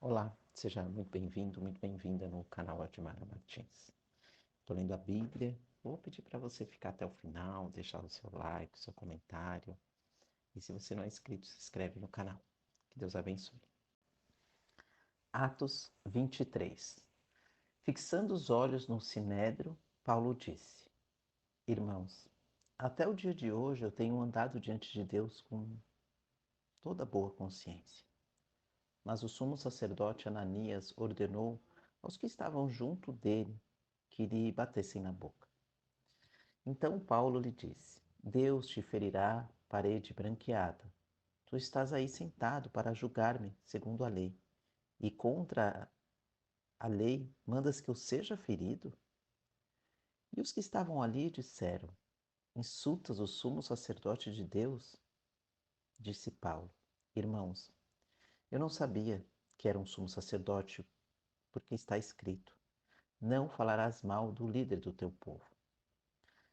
Olá, seja muito bem-vindo, muito bem-vinda no canal Admara Martins. Estou lendo a Bíblia, vou pedir para você ficar até o final, deixar o seu like, o seu comentário. E se você não é inscrito, se inscreve no canal. Que Deus abençoe. Atos 23. Fixando os olhos no sinédrio, Paulo disse: Irmãos, até o dia de hoje eu tenho andado diante de Deus com toda boa consciência. Mas o sumo sacerdote Ananias ordenou aos que estavam junto dele que lhe batessem na boca. Então Paulo lhe disse: Deus te ferirá, parede branqueada. Tu estás aí sentado para julgar-me segundo a lei, e contra a lei mandas que eu seja ferido? E os que estavam ali disseram: Insultas o sumo sacerdote de Deus? Disse Paulo: Irmãos, eu não sabia que era um sumo sacerdote, porque está escrito: Não falarás mal do líder do teu povo.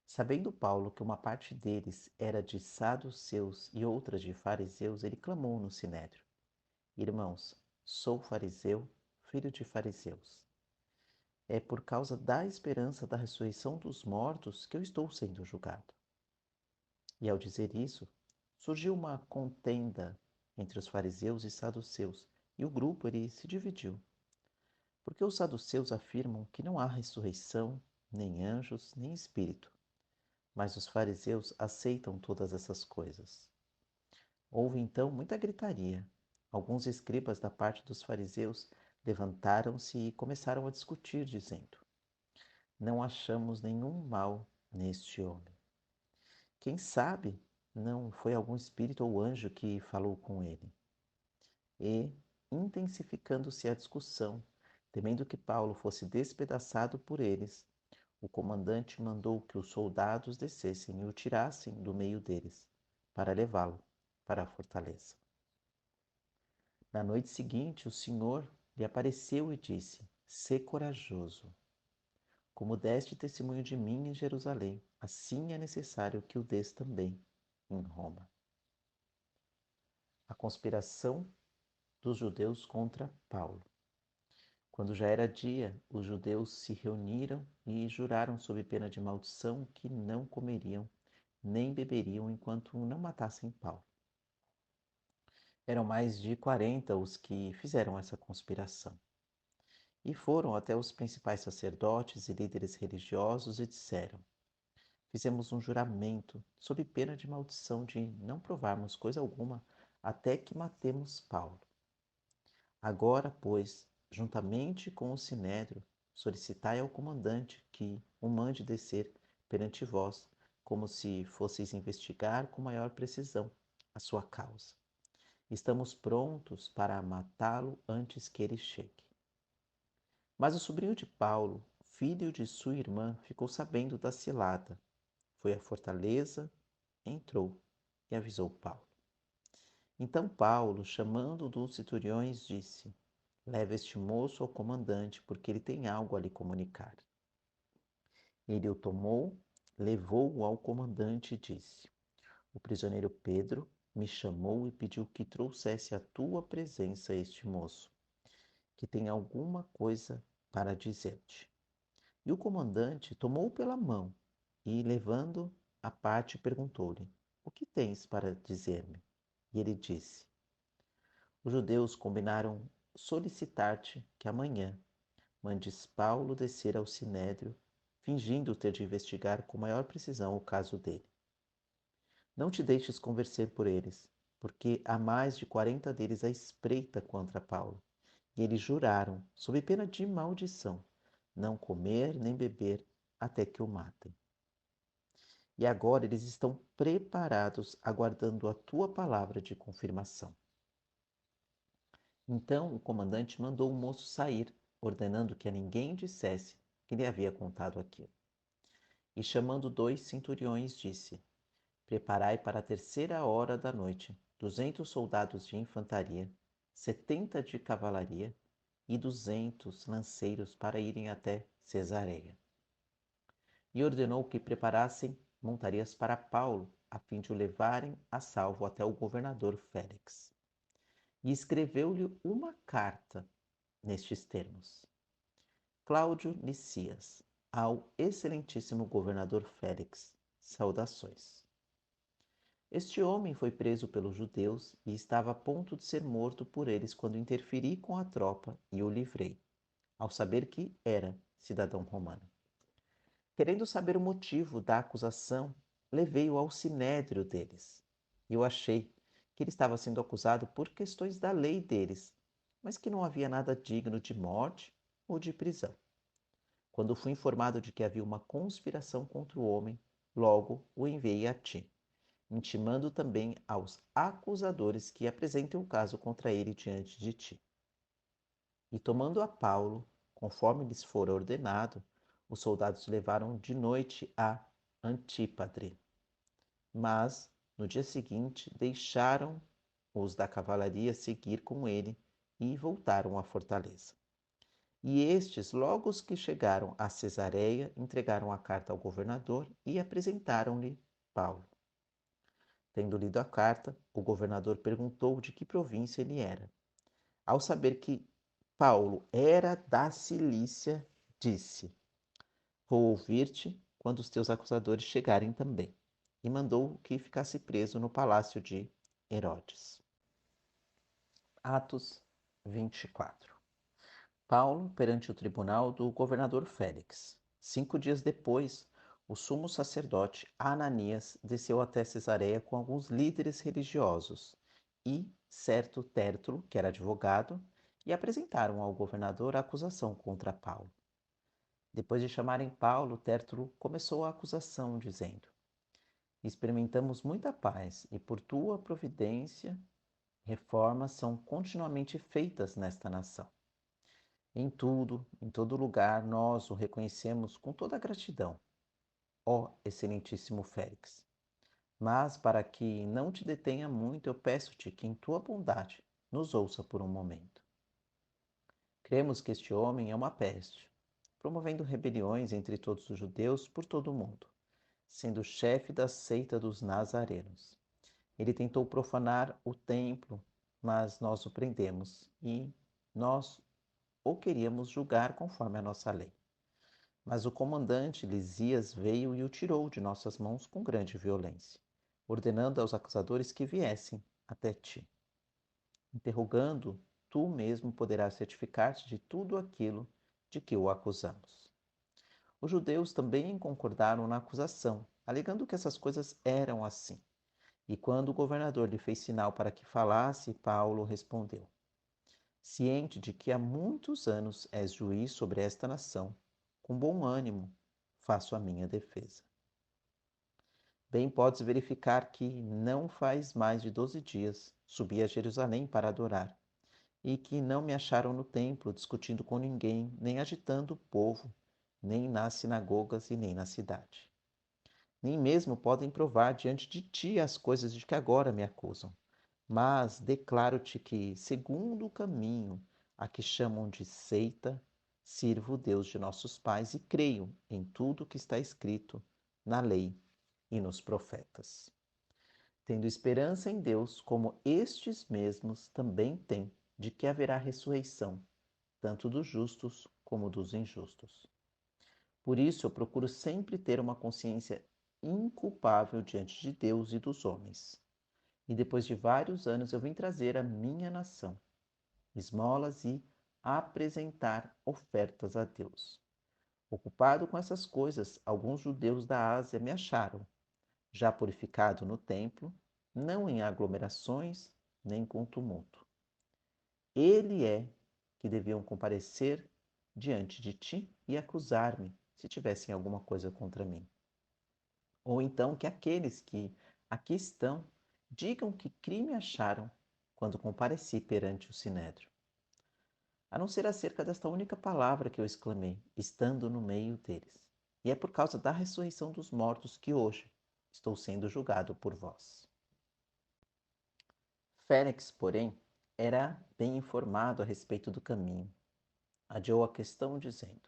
Sabendo Paulo que uma parte deles era de saduceus e outra de fariseus, ele clamou no sinédrio: Irmãos, sou fariseu, filho de fariseus. É por causa da esperança da ressurreição dos mortos que eu estou sendo julgado. E ao dizer isso, surgiu uma contenda entre os fariseus e saduceus, e o grupo se dividiu. Porque os saduceus afirmam que não há ressurreição, nem anjos, nem espírito. Mas os fariseus aceitam todas essas coisas. Houve então muita gritaria. Alguns escribas da parte dos fariseus levantaram-se e começaram a discutir, dizendo: Não achamos nenhum mal neste homem. Quem sabe não foi algum espírito ou anjo que falou com ele? E, intensificando-se a discussão, temendo que Paulo fosse despedaçado por eles, o comandante mandou que os soldados descessem e o tirassem do meio deles, para levá-lo para a fortaleza. Na noite seguinte, o Senhor lhe apareceu e disse: Sê corajoso. Como deste testemunho de mim em Jerusalém, assim é necessário que o des também em Roma. A conspiração dos judeus contra Paulo. Quando já era dia, os judeus se reuniram e juraram sob pena de maldição que não comeriam nem beberiam enquanto não matassem Paulo. Eram mais de 40 os que fizeram essa conspiração. E foram até os principais sacerdotes e líderes religiosos e disseram: Fizemos um juramento, sob pena de maldição, de não provarmos coisa alguma até que matemos Paulo. Agora, pois, juntamente com o sinédrio, solicitai ao comandante que o mande descer perante vós, como se fosseis investigar com maior precisão a sua causa. Estamos prontos para matá-lo antes que ele chegue. Mas o sobrinho de Paulo, filho de sua irmã, ficou sabendo da cilada. Foi à fortaleza, entrou e avisou Paulo. Então Paulo, chamando dos centuriões, disse: Leve este moço ao comandante, porque ele tem algo a lhe comunicar. Ele o tomou, levou-o ao comandante e disse: O prisioneiro Pedro me chamou e pediu que trouxesse à tua presença este moço, que tem alguma coisa para dizer-te. E o comandante tomou-o pela mão e, levando à parte, perguntou-lhe: O que tens para dizer-me? E ele disse: Os judeus combinaram solicitar-te que amanhã mandes Paulo descer ao sinédrio, fingindo ter de investigar com maior precisão o caso dele. Não te deixes convencer por eles, porque há mais de 40 deles à espreita contra Paulo. E eles juraram, sob pena de maldição, não comer nem beber até que o matem. E agora eles estão preparados, aguardando a tua palavra de confirmação. Então o comandante mandou o moço sair, ordenando que a ninguém dissesse que lhe havia contado aquilo. E chamando 2 centuriões, disse: Preparai para a 3ª hora da noite 200 soldados de infantaria, 70 de cavalaria e 200 lanceiros para irem até Cesareia. E ordenou que preparassem montarias para Paulo, a fim de o levarem a salvo até o governador Félix. E escreveu-lhe uma carta, nestes termos: Cláudio Licias, ao excelentíssimo governador Félix, saudações. Este homem foi preso pelos judeus e estava a ponto de ser morto por eles quando interferi com a tropa e o livrei, ao saber que era cidadão romano. Querendo saber o motivo da acusação, levei-o ao sinédrio deles. Eu achei que ele estava sendo acusado por questões da lei deles, mas que não havia nada digno de morte ou de prisão. Quando fui informado de que havia uma conspiração contra o homem, logo o enviei a ti, intimando também aos acusadores que apresentem o caso contra ele diante de ti. E tomando a Paulo, conforme lhes fora ordenado, os soldados levaram de noite a Antípatre. Mas, no dia seguinte, deixaram os da cavalaria seguir com ele e voltaram à fortaleza. E estes, logo os que chegaram a Cesareia, entregaram a carta ao governador e apresentaram-lhe Paulo. Tendo lido a carta, o governador perguntou de que província ele era. Ao saber que Paulo era da Cilícia, disse: Vou ouvir-te quando os teus acusadores chegarem também. E mandou que ficasse preso no palácio de Herodes. Atos 24. Paulo perante o tribunal do governador Félix. 5 dias depois, o sumo sacerdote Ananias desceu até Cesareia com alguns líderes religiosos e certo Tértulo, que era advogado, e apresentaram ao governador a acusação contra Paulo. Depois de chamarem Paulo, Tértulo começou a acusação, dizendo: Experimentamos muita paz e por tua providência reformas são continuamente feitas nesta nação. Em tudo, em todo lugar, nós o reconhecemos com toda a gratidão, ó excelentíssimo Félix. Mas, para que não te detenha muito, eu peço-te que, em tua bondade, nos ouça por um momento. Cremos que este homem é uma peste, promovendo rebeliões entre todos os judeus por todo o mundo, sendo chefe da seita dos nazarenos. Ele tentou profanar o templo, mas nós o prendemos e nós o queríamos julgar conforme a nossa lei. Mas o comandante Lisias veio e o tirou de nossas mãos com grande violência, ordenando aos acusadores que viessem até ti. Interrogando, tu mesmo poderás certificar-te de tudo aquilo de que o acusamos. Os judeus também concordaram na acusação, alegando que essas coisas eram assim. E quando o governador lhe fez sinal para que falasse, Paulo respondeu: Ciente de que há muitos anos és juiz sobre esta nação, com bom ânimo faço a minha defesa. Bem podes verificar que não faz mais de 12 dias subi a Jerusalém para adorar, e que não me acharam no templo discutindo com ninguém, nem agitando o povo, nem nas sinagogas e nem na cidade. Nem mesmo podem provar diante de ti as coisas de que agora me acusam. Mas declaro-te que, segundo o caminho a que chamam de seita, sirvo o Deus de nossos pais e creio em tudo o que está escrito na lei e nos profetas. Tendo esperança em Deus, como estes mesmos também têm, de que haverá ressurreição, tanto dos justos como dos injustos. Por isso eu procuro sempre ter uma consciência inculpável diante de Deus e dos homens. E depois de vários anos eu vim trazer à minha nação esmolas e apresentar ofertas a Deus. Ocupado com essas coisas, alguns judeus da Ásia me acharam, já purificado no templo, não em aglomerações nem com tumulto. Ele é que deviam comparecer diante de ti e acusar-me se tivessem alguma coisa contra mim. Ou então que aqueles que aqui estão digam que crime acharam quando compareci perante o sinédrio. A não ser acerca desta única palavra que eu exclamei, estando no meio deles. E é por causa da ressurreição dos mortos que hoje estou sendo julgado por vós. Félix, porém, era bem informado a respeito do caminho. Adiou a questão, dizendo: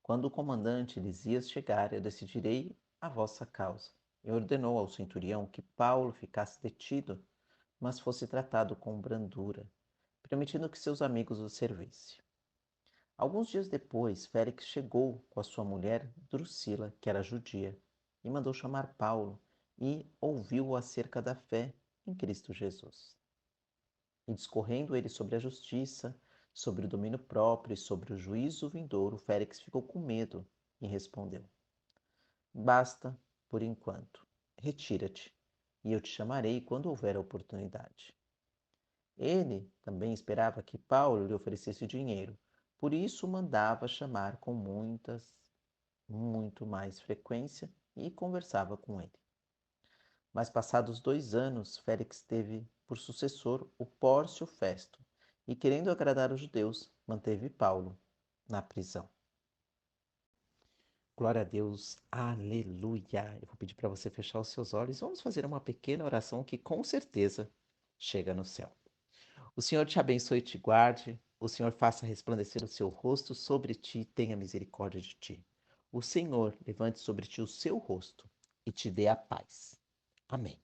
Quando o comandante Lisias chegar, eu decidirei a vossa causa. E ordenou ao centurião que Paulo ficasse detido, mas fosse tratado com brandura, permitindo que seus amigos o servissem. Alguns dias depois, Félix chegou com a sua mulher Drusila, que era judia, e mandou chamar Paulo e ouviu-o acerca da fé em Cristo Jesus. E discorrendo ele sobre a justiça, sobre o domínio próprio e sobre o juízo vindouro, Félix ficou com medo e respondeu: Basta, por enquanto. Retira-te, e eu te chamarei quando houver a oportunidade. Ele também esperava que Paulo lhe oferecesse dinheiro, por isso o mandava chamar com muito mais frequência e conversava com ele. Mas passados 2 anos, Félix teve por sucessor o Pórcio Festo, e querendo agradar os judeus, manteve Paulo na prisão. Glória a Deus, aleluia. Eu vou pedir para você fechar os seus olhos. Vamos fazer uma pequena oração que com certeza chega no céu. O Senhor te abençoe e te guarde. O Senhor faça resplandecer o seu rosto sobre ti e tenha misericórdia de ti. O Senhor levante sobre ti o seu rosto e te dê a paz. Amém.